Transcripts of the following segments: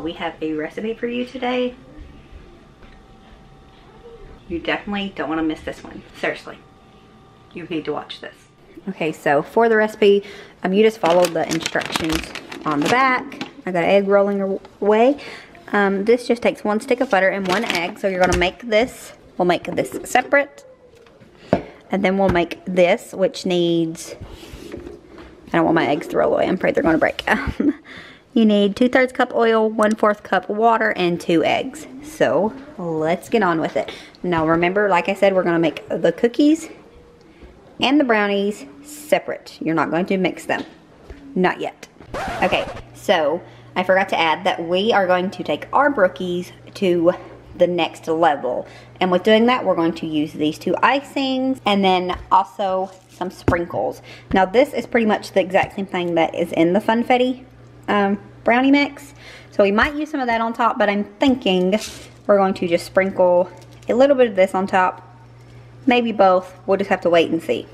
so we have a recipe for you today. You definitely don't want to miss this one. Seriously, you need to watch this. Okay, so for the recipe, you just follow the instructions on the back. I got egg rolling away. This just takes 1 stick of butter and 1 egg. So you're gonna make this. We'll make this separate, and then we'll make this, which needs. I don't want my eggs to roll away. I'm afraid they're gonna break. You need 2/3 cup oil, 1/4 cup water, and 2 eggs. So let's get on with it. Now remember, like I said, we're gonna make the cookies and the brownies separate. You're not going to mix them. Not yet. Okay, so I forgot to add that we are going to take our Brookies to the next level. And with doing that, we're going to use these 2 icings and then also some sprinkles. Now this is pretty much the exact same thing that is in the Funfetti brownie mix. So we might use some of that on top, but I'm thinking we're going to just sprinkle a little bit of this on top. Maybe both. We'll just have to wait and see.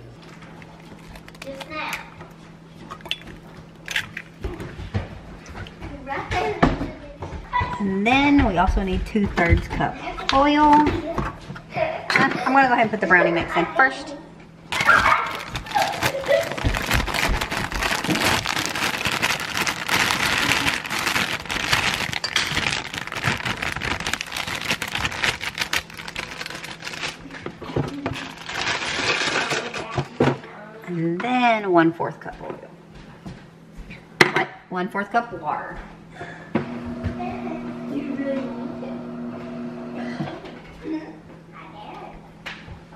And then we also need 2/3 cup oil. I'm gonna go ahead and put the brownie mix in first. And then 1/4 cup oil. What? 1/4 cup water.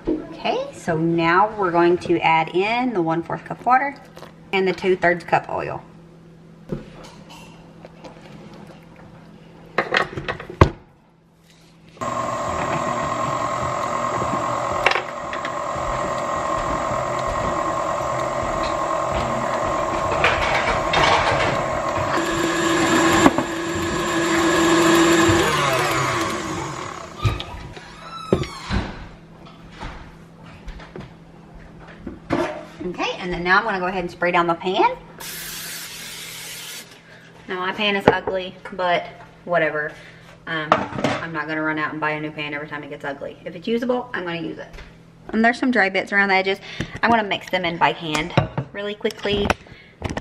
Okay, so now we're going to add in the 1/4 cup water and the 2/3 cup oil. Okay, and then now I'm going to go ahead and spray down the pan. Now my pan is ugly, but whatever. I'm not going to run out and buy a new pan every time it gets ugly. If it's usable, I'm going to use it. And there's some dry bits around the edges. I'm going to mix them in by hand really quickly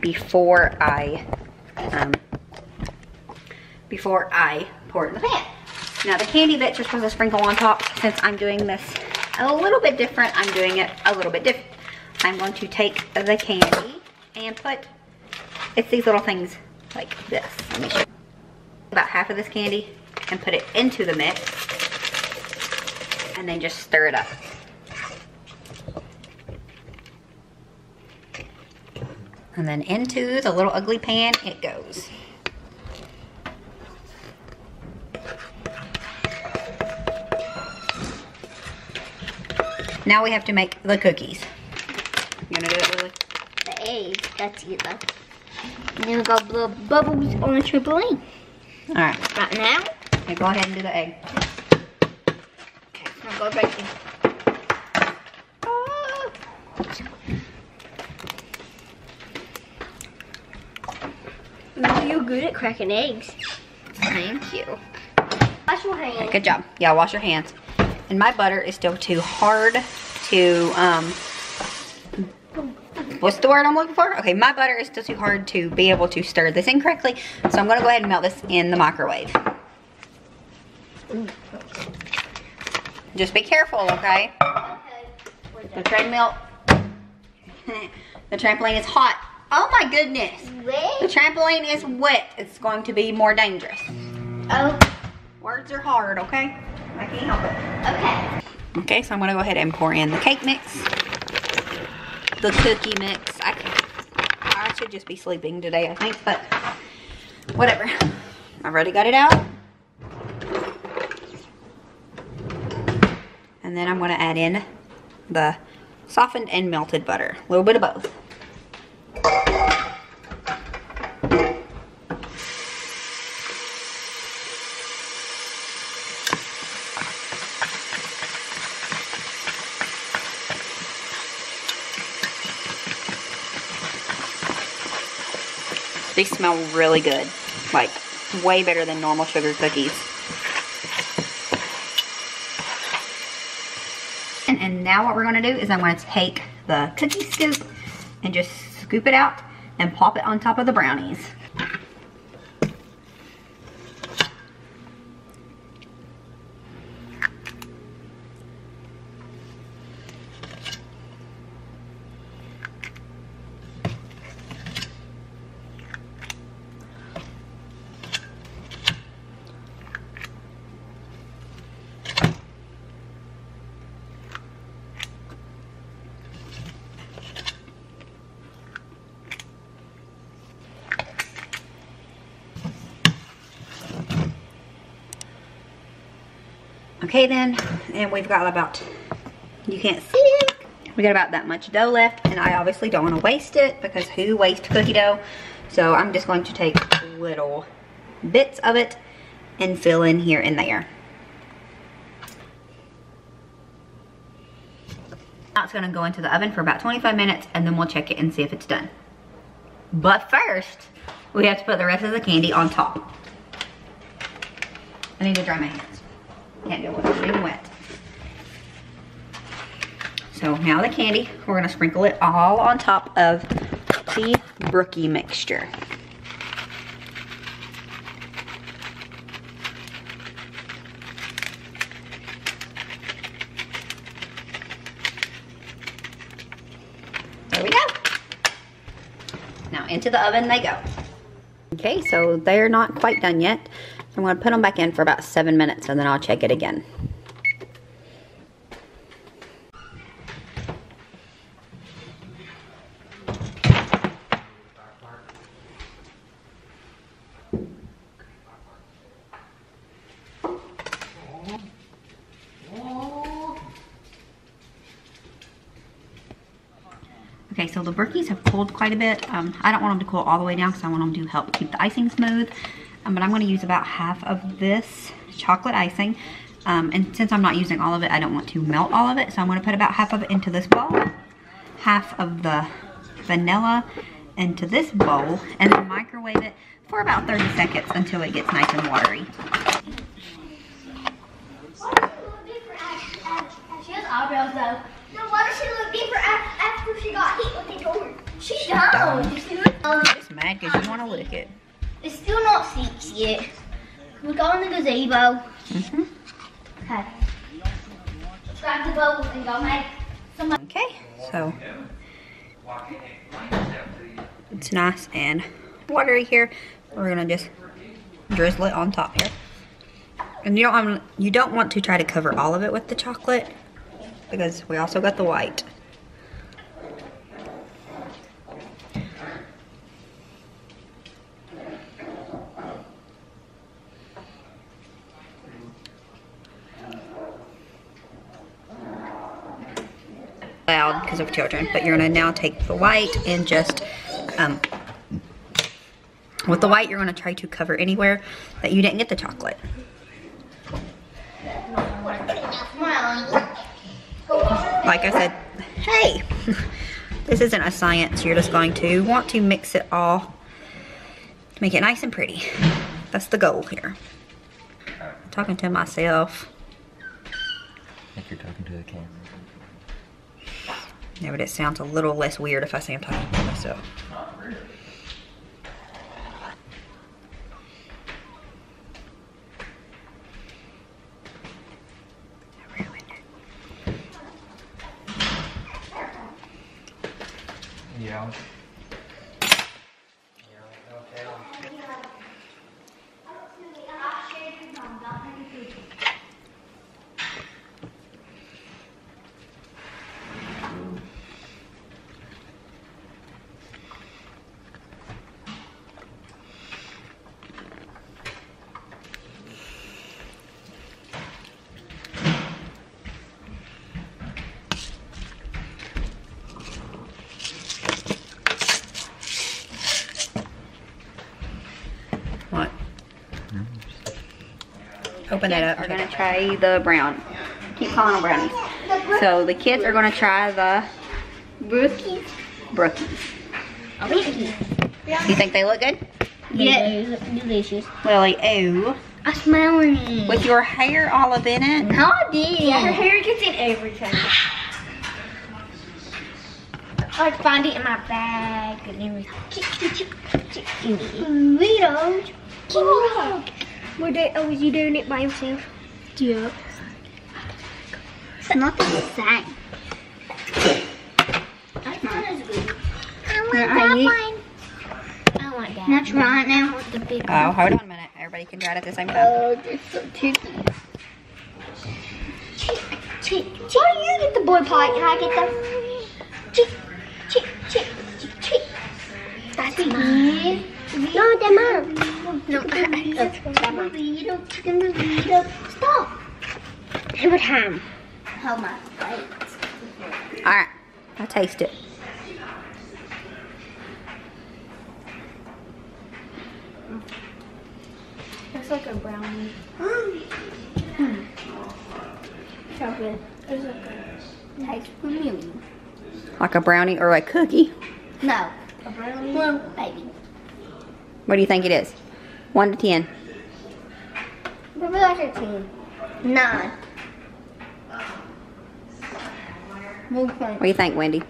before I pour it in the pan. Now the candy bits you're supposed to sprinkle on top. Since I'm doing this a little bit different, I'm doing it a little bit different. I'm going to take the candy and put, it's these little things like this. Let me show you. About half of this candy and put it into the mix and then just stir it up. And then into the little ugly pan it goes. Now we have to make the cookies. You gonna do it, Lily? The egg, that's it though. And then we got blow bubbles on the trampoline. Alright. Right now. Okay, go ahead and do the egg. Okay, now go breaking. Oh. Now you're good at cracking eggs. Thank you. Wash your hands. Okay, good job. Yeah, wash your hands. And my butter is still too hard to, what's the word I'm looking for? Okay, my butter is still too hard to be able to stir this in correctly. So I'm gonna go ahead and melt this in the microwave. Just be careful, okay? The treadmill, the trampoline is hot. Oh my goodness. The trampoline is wet. It's going to be more dangerous. Oh. Words are hard, okay? I can't help it. Okay. Okay, so I'm gonna go ahead and pour in the cake mix. The cookie mix. I should just be sleeping today, I think, but whatever. I've already got it out. And then I'm gonna add in the softened and melted butter. A little bit of both. They smell really good. Like, Way better than normal sugar cookies. And now what we're gonna do is I'm gonna take the cookie scoop and just scoop it out and plop it on top of the brownies. Okay then, and we've got about, you can't see it, we got about that much dough left, and I obviously don't want to waste it because who wastes cookie dough? So I'm just going to take little bits of it and fill in here and there. Now it's going to go into the oven for about 25 minutes and then we'll check it and see if it's done. But first, we have to put the rest of the candy on top. I need to dry my hands. Can't deal with it being wet. So now the candy, we're gonna sprinkle it all on top of the Brookie mixture. There we go. Now into the oven they go. Okay, so they're not quite done yet. I'm going to put them back in for about 7 minutes and then I'll check it again. Okay, so the Brookies have cooled quite a bit. I don't want them to cool all the way down because I want them to help keep the icing smooth. But I'm going to use about half of this chocolate icing. And since I'm not using all of it, I don't want to melt all of it. So I'm going to put about half of it into this bowl. Half of the vanilla into this bowl. And then microwave it for about 30 seconds until it gets nice and watery. She has eyebrows though. No, why does she look different after she got hit with the door? She don't. You're just mad because you want to lick it. It's still not 6 yet. We're going to the gazebo. Okay. Let's grab the bubbles and go make some. Okay, so it's nice and watery here. We're gonna just drizzle it on top here. And you don't want to try to cover all of it with the chocolate because we also got the white. Loud because of children, but you're going to now take the white and just with the white you're going to try to cover anywhere that you didn't get the chocolate. Like I said, hey, this isn't a science. You're just going to want to mix it all to make it nice and pretty. That's the goal here. I'm talking to myself. I think you're talking to the camera. Yeah, but it sounds a little less weird if I say I'm talking to myself. Yeah. What? Open that up. We're gonna try the brown. Keep calling them brownies. So the kids are gonna try the Brookies. Okay. You think they look good? Yeah. Delicious. Lily, ooh. I smell it. With your hair all up in it? No, I did. Yeah, her hair gets in everything. I like find it in my bag and everything. Burritos. Was you doing it by yourself? Yeah. It's not the same. That's not as good. I want that one. I want that. Not trying now. The big one. Oh, hold on a minute. Everybody can try it at the same time. Oh, it's so tasty. Why do you get the boy pie and I get the chick. That's mine. No, that's mine. No, that's mine. Chicken burrito. Stop. Have a ham. How much? All right, I'll taste it. It's like a brownie. Chocolate. It's like a taste for me. Like a brownie or a cookie? No. A brownie? Well, maybe. What do you think it is? 1 to 10. Maybe like a 10. 9. What do you think, Wendy?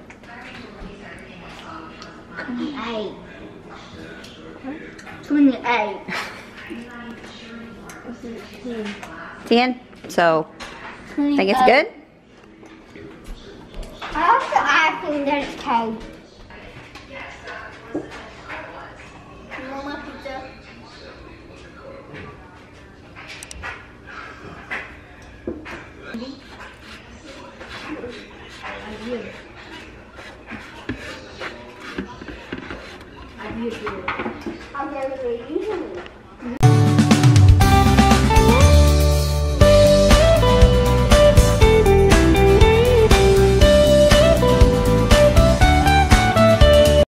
28. 28. 10? So, think it's good? I think that it's cold. You want my pizza? I've never been using it.